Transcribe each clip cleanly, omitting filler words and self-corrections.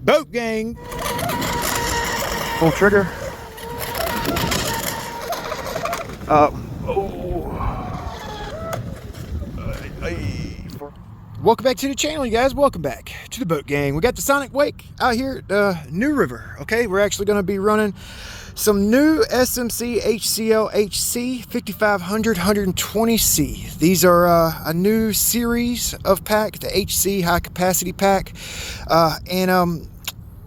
Boat gang. Full trigger. Welcome back to the channel, you guys. Welcome back to the boat gang. We got the SonicWake out here at New River. Okay, we're actually going to be running some new SMC HCL-HC 5500 120C. These are a new series of pack, the HC high capacity pack,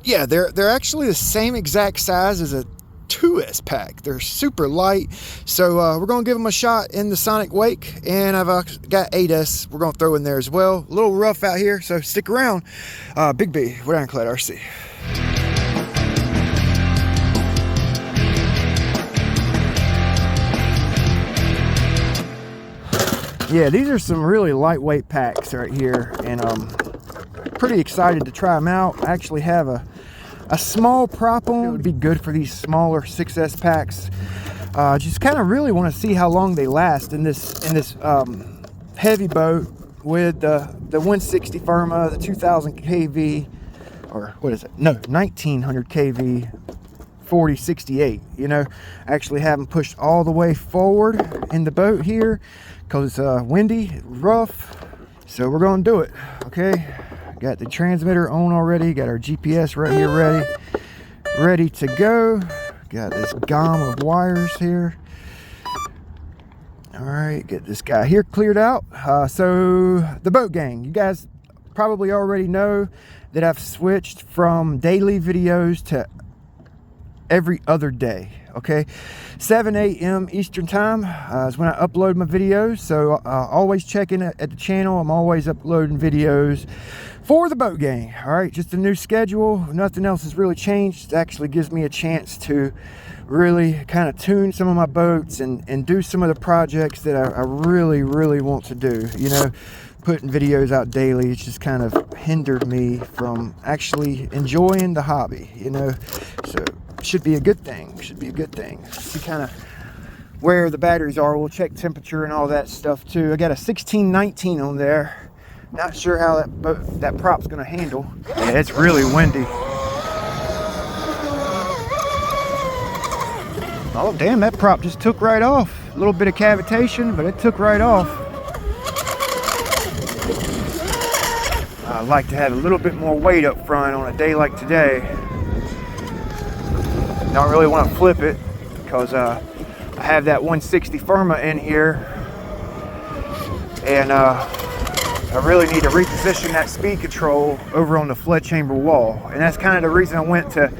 yeah, they're actually the same exact size as a 2S pack. They're super light, so we're gonna give them a shot in the SonicWake, and I've got 8S we're gonna throw in there as well. A little rough out here, so stick around. Big B with Ironclad RC. Yeah, these are some really lightweight packs right here, and pretty excited to try them out. I actually have a small prop on. It would be good for these smaller 6S packs. Just kind of really want to see how long they last in this heavy boat with the 160 Firma, the 2000 kV, or what is it? No, 1900 kV 4068. You know, actually have them pushed all the way forward in the boat here because it's windy, rough. So we're going to do it. Okay. Got the transmitter on already. Got our GPS right here ready to go. Got this gom of wires here. All right, get this guy here cleared out. So the boat gang, you guys probably already know that I've switched from daily videos to every other day. Okay, 7 a.m. Eastern time is when I upload my videos, so always checking at the channel. I'm always uploading videos for the boat gang. All right, just a new schedule. Nothing else has really changed. It actually gives me a chance to really kind of tune some of my boats and do some of the projects that I really want to do. You know, putting videos out daily, it's just kind of hindered me from actually enjoying the hobby, you know. So should be a good thing. Should be a good thing. See kind of where the batteries are. We'll check temperature and all that stuff too. I got a 1619 on there. Not sure how that prop's gonna handle. Yeah, it's really windy. Oh damn, that prop just took right off. A little bit of cavitation, but it took right off. I like to have a little bit more weight up front on a day like today. Don't really want to flip it because I have that 160 Firma in here, and I really need to reposition that speed control over on the flood chamber wall, and that's kind of the reason I went to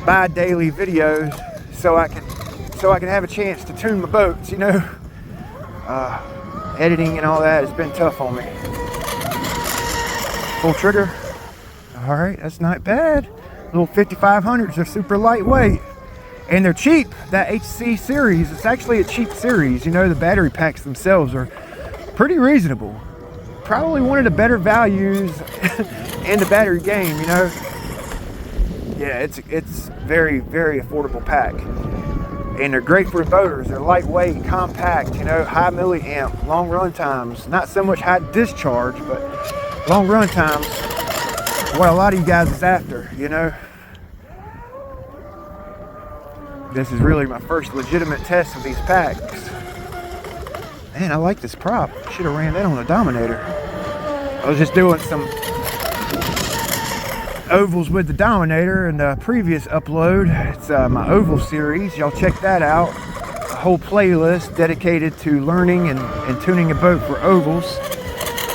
buy daily videos, so I can have a chance to tune my boats. You know, editing and all that has been tough on me. Full trigger. All right, that's not bad. Little 5500s, they're super lightweight and they're cheap. That HC series, it's actually a cheap series. You know, the battery packs themselves are pretty reasonable. Probably one of the better values in the battery game, you know. Yeah, it's very affordable pack, and they're great for boaters. They're lightweight, compact, you know, high milliamp, long run times. Not so much high discharge, but long run times, what a lot of you guys is after, you know. This is really my first legitimate test of these packs. Man, I like this prop. Should have ran that on the Dominator. I was just doing some ovals with the Dominator in the previous upload. It's my oval series. Y'all check that out. A whole playlist dedicated to learning and tuning a boat for ovals.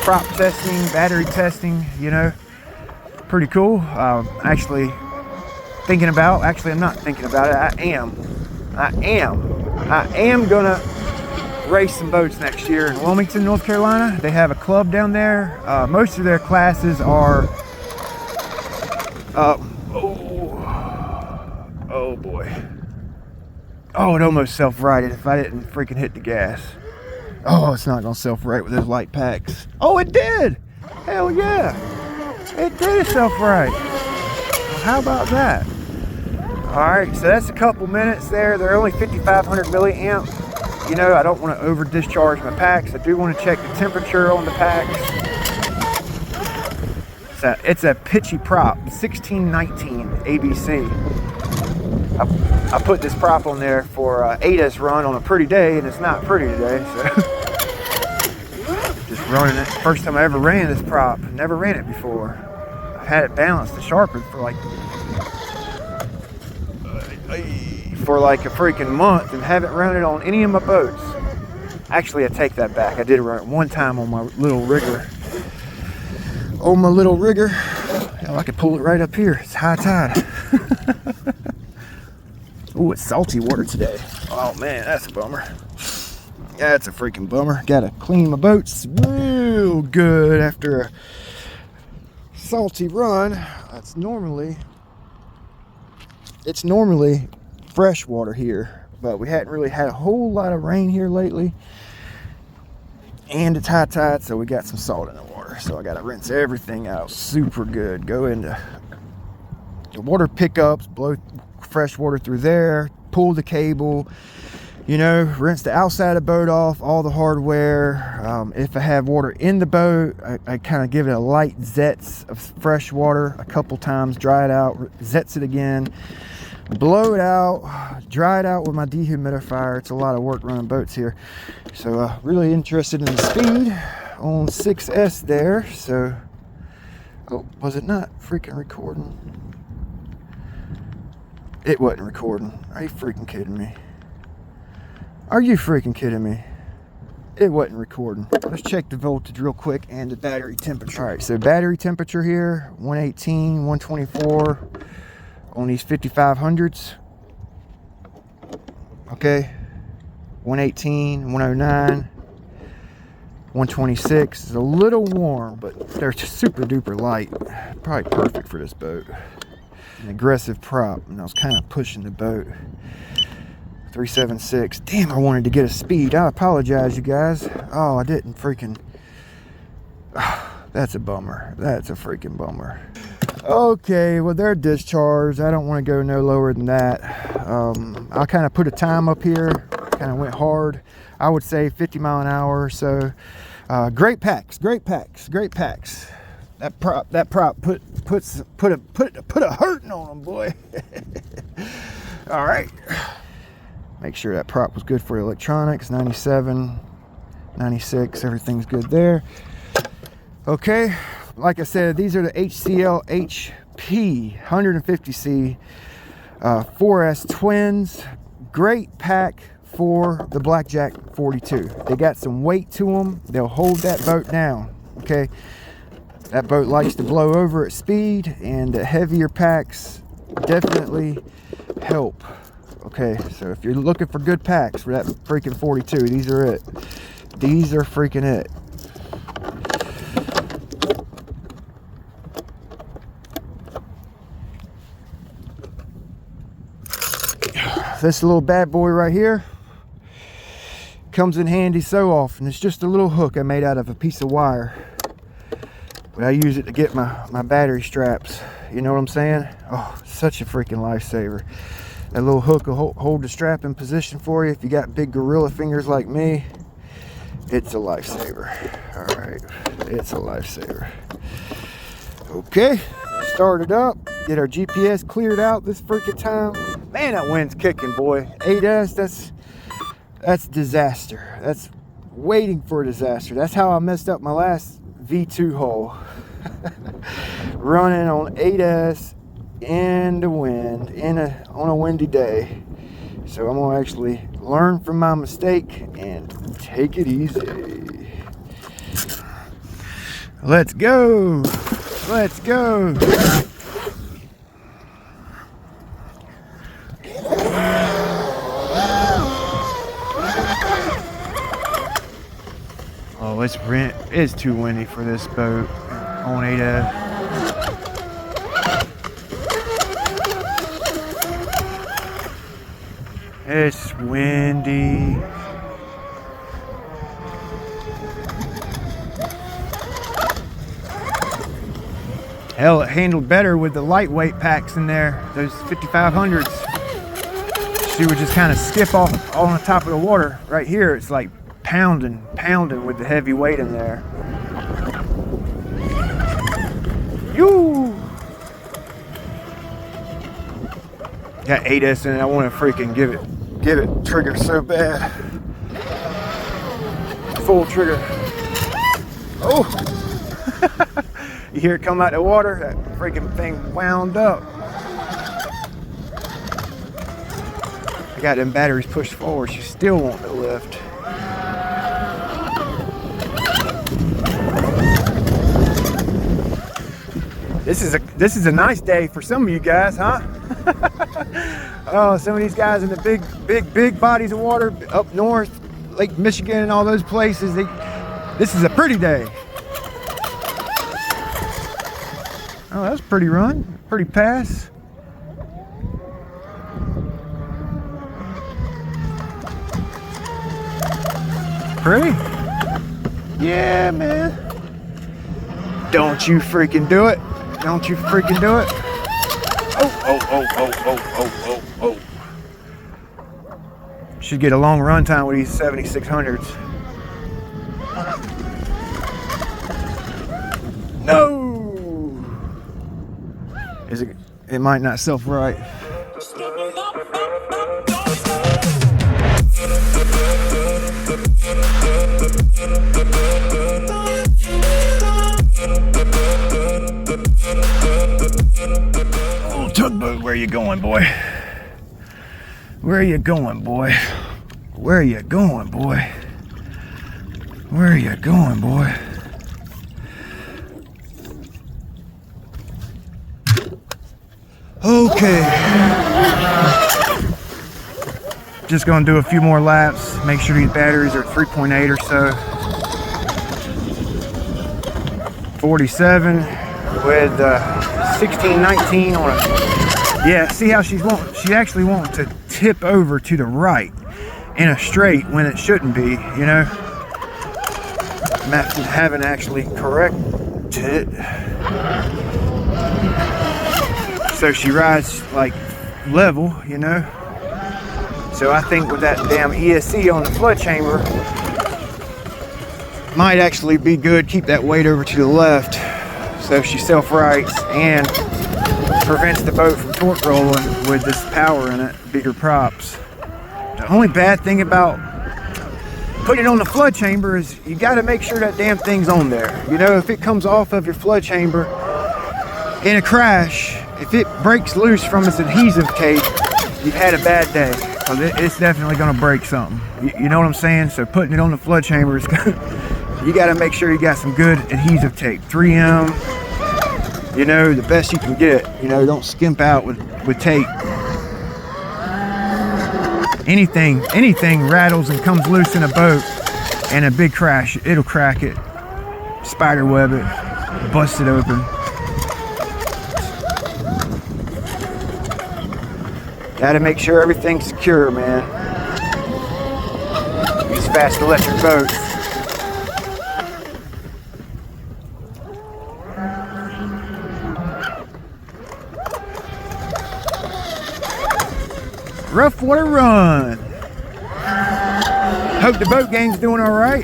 Prop testing, battery testing, you know. Pretty cool. I'm not thinking about it. I am gonna race some boats next year in Wilmington, North Carolina. They have a club down there. Most of their classes are oh boy. Oh, it almost self-righted if I didn't freaking hit the gas. Oh, it's not gonna self-right with those light packs. Oh, it did. Hell yeah, it did self-right. Well, how about that? All right, so that's a couple minutes there. They're only 5500 milliamp. You know, I don't want to over discharge my packs. I do want to check the temperature on the packs. It's a pitchy prop, 1619 ABC. I put this prop on there for Ada's run on a pretty day, and it's not pretty today, so just running it. First time I ever ran this prop. Never ran it before. I've had it balanced and sharpened for like a freaking month and haven't run it on any of my boats. Actually, I take that back. I did run it one time on my little rigger. Hell, I could pull it right up here. It's high tide. Oh, it's salty water today. Oh man, that's a bummer. That's a freaking bummer. Gotta clean my boats real good after a salty run. It's normally fresh water here, but we hadn't really had a whole lot of rain here lately, and it's high tide, so we got some salt in the water. So I gotta rinse everything out super good. Go into the water pickups, blow fresh water through there, pull the cable, you know, rinse the outside of the boat off, all the hardware. If I have water in the boat, I kind of give it a light zets of fresh water a couple times, dry it out, zets it again, blow it out, dry it out with my dehumidifier. It's a lot of work running boats here, so really interested in the speed on 6S there. So, oh, was it not freaking recording? It wasn't recording. Are you freaking kidding me? Are you freaking kidding me? It wasn't recording. Let's check the voltage real quick and the battery temperature. All right, so battery temperature here, 118, 124 on these 5500s. Okay, 118, 109, 126. It's a little warm, but they're just super duper light. Probably perfect for this boat. An aggressive prop, and I was kind of pushing the boat. 376. Damn, I wanted to get a speed. I apologize, you guys. Oh, I didn't freaking. That's a bummer. That's a freaking bummer. Okay, well, they're discharged. I don't want to go no lower than that. I kind of put a time up here. Kind of went hard. I would say 50 mile an hour or so. Great packs. Great packs. Great packs. That prop put a hurting on them, boy. All right. Make sure that prop was good for electronics. 97, 96, everything's good there. Okay, like I said, these are the HCL-HP 150C 4S twins. Great pack for the Blackjack 42. They got some weight to them. They'll hold that boat down. Okay. That boat likes to blow over at speed, and the heavier packs definitely help. Okay, so if you're looking for good packs for that freaking 42, these are it. These are freaking it. This little bad boy right here comes in handy so often. It's just a little hook I made out of a piece of wire. But I use it to get my battery straps. You know what I'm saying? Oh, such a freaking lifesaver. That little hook will hold the strap in position for you. If you got big gorilla fingers like me, it's a lifesaver. All right, it's a lifesaver. Okay, start it up. Get our GPS cleared out this freaking time. Man, that wind's kicking, boy. 8S, that's disaster. That's waiting for a disaster. That's how I messed up my last V2 hole. Running on 8S in the wind on a windy day. So I'm gonna actually learn from my mistake and take it easy. Let's go. Let's go. Oh, it's too windy for this boat on 8F. It's windy. Hell, it handled better with the lightweight packs in there, those 5500s. She would just kind of skip off on the top of the water. Right here, it's like pounding with the heavy weight in there. You got 8S in it. I want to freaking give it trigger so bad. Full trigger. Oh, you hear it come out the water? That freaking thing wound up. I got them batteries pushed forward. She still won't lift. This is a nice day for some of you guys, huh? Oh, some of these guys in the big bodies of water up north, Lake Michigan and all those places, this is a pretty day. Oh, that was a pretty run, pretty pass. Pretty? Yeah, man. Don't you freaking do it. Don't you freaking do it. Oh. Should get a long run time with these 7600s. No! It might not self right. Oh, tugboat, where you going, boy? Where are you going, boy? Where are you going, boy? Where are you going, boy? Okay. Just gonna do a few more laps. Make sure these batteries are 3.8 or so. 47 with 1619 on a. Yeah, see how she actually wants to tip over to the right in a straight when it shouldn't be, you know. Haven't actually corrected it. So she rides like level, you know. So I think with that damn ESC on the flood chamber, might actually be good. Keep that weight over to the left so she self-rights and prevents the boat from torque rolling with this power in it, bigger props. The only bad thing about putting it on the flood chamber is you got to make sure that damn thing's on there. You know, if it comes off of your flood chamber in a crash, if it breaks loose from its adhesive tape, you've had a bad day. Because it's definitely going to break something. You know what I'm saying? So putting it on the flood chamber is good. You got to make sure you got some good adhesive tape. 3M, you know, the best you can get. You know, don't skimp out with tape. Anything rattles and comes loose in a boat and a big crash, it'll crack it, spider web it, bust it open. Got to make sure everything's secure, man. These fast electric boats. Rough water run. Hope the boat gang's doing all right.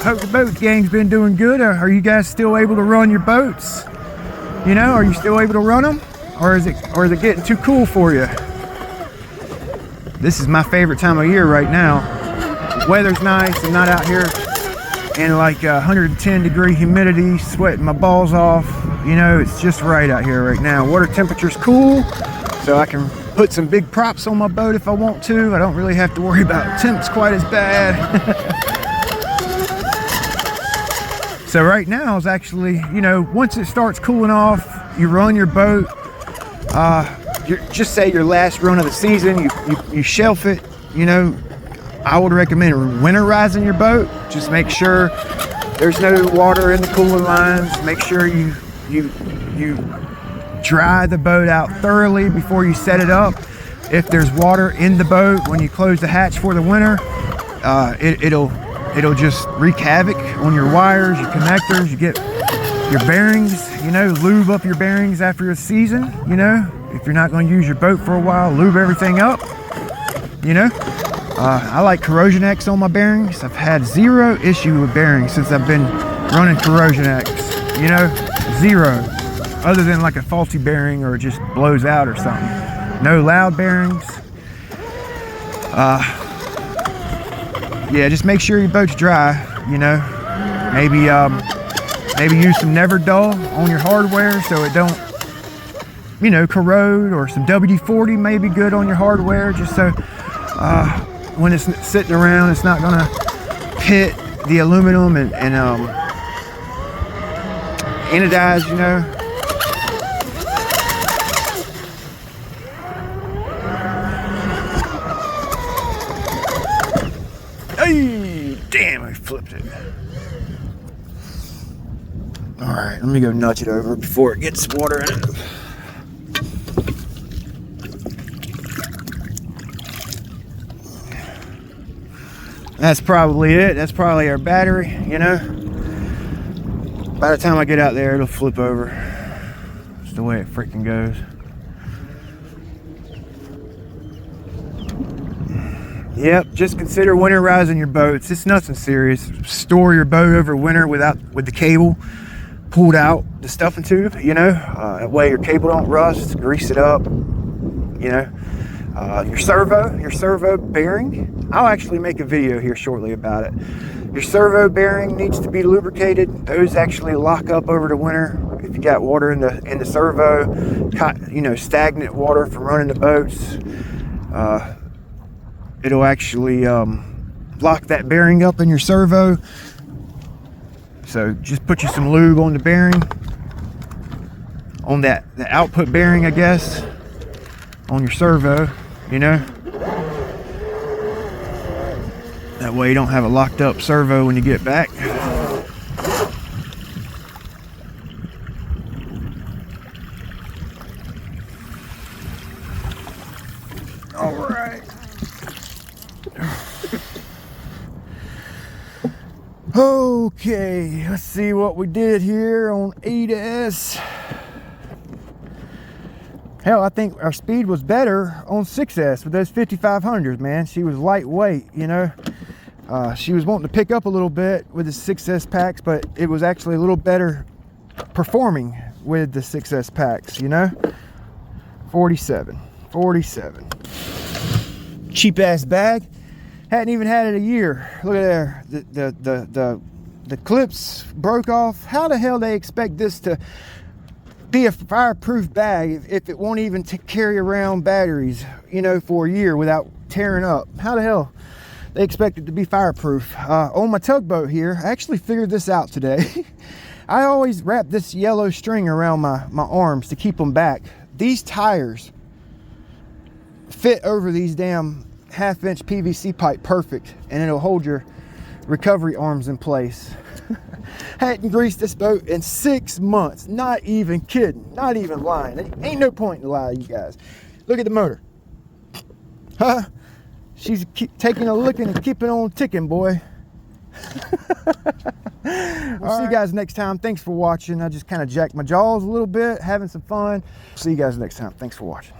Hope the boat gang's been doing good. Are you guys still able to run your boats? You know, are you still able to run them? Or is it getting too cool for you? This is my favorite time of year right now. The weather's nice. I'm not out here in like 110 degree humidity, sweating my balls off. You know, it's just right out here right now. Water temperature's cool, so I can put some big props on my boat if I want to. I don't really have to worry about temps quite as bad. So right now is actually, you know, once it starts cooling off, you run your boat. Just say your last run of the season, you shelf it. You know, I would recommend winterizing your boat. Just make sure there's no water in the cooling lines. Make sure you dry the boat out thoroughly before you set it up. If there's water in the boat when you close the hatch for the winter, it'll just wreak havoc on your wires, your connectors. You get your bearings, you know, lube up your bearings after a season, you know. If you're not going to use your boat for a while, lube everything up, you know. I like Corrosion X on my bearings. I've had zero issue with bearings since I've been running Corrosion X. you know, zero, other than like a faulty bearing or it just blows out or something. No loud bearings. Yeah, just make sure your boat's dry, you know. Maybe use some Never Dull on your hardware so it don't, you know, corrode, or some WD-40 may be good on your hardware, just so when it's sitting around, it's not gonna hit the aluminum and anodize, you know. Hey, damn, I flipped it. All right, let me go nudge it over before it gets water in it. That's probably it. That's probably our battery, you know. By the time I get out there, it'll flip over. It's the way it freaking goes. Yep, just consider winterizing your boats. It's nothing serious. Store your boat over winter with the cable pulled out, the stuffing tube, you know. That way your cable don't rust. Grease it up, you know. Your servo bearing. I'll actually make a video here shortly about it. Your servo bearing needs to be lubricated. Those actually lock up over the winter. If you got water in the servo, you know, stagnant water from running the boats, it'll actually lock that bearing up in your servo. So just put you some lube on the bearing, on the output bearing, I guess, on your servo, you know. That way you don't have a locked up servo when you get back. All right. Okay, let's see what we did here on E to S. Hell, I think our speed was better on 6S with those 5500s, man. She was lightweight, you know. She was wanting to pick up a little bit with the 6S packs, but it was actually a little better performing with the 6S packs, you know. 47. Cheap ass bag. Hadn't even had it a year. Look at there. The clips broke off. How the hell they expect this to be a fireproof bag if it won't even carry around batteries, you know, for a year without tearing up? How the hell they expect it to be fireproof? On my tugboat here, I actually figured this out today. I always wrap this yellow string around my arms to keep them back. These tires fit over these damn 1/2-inch PVC pipe perfect, and it'll hold your recovery arms in place. Hadn't greased this boat in 6 months. Not even kidding. Not even lying. Ain't no point in lying to you guys. Look at the motor. Huh? She's taking a licking and keeping on ticking, boy. We'll see you guys next time. Thanks for watching. I just kind of jacked my jaws a little bit, having some fun. See you guys next time. Thanks for watching.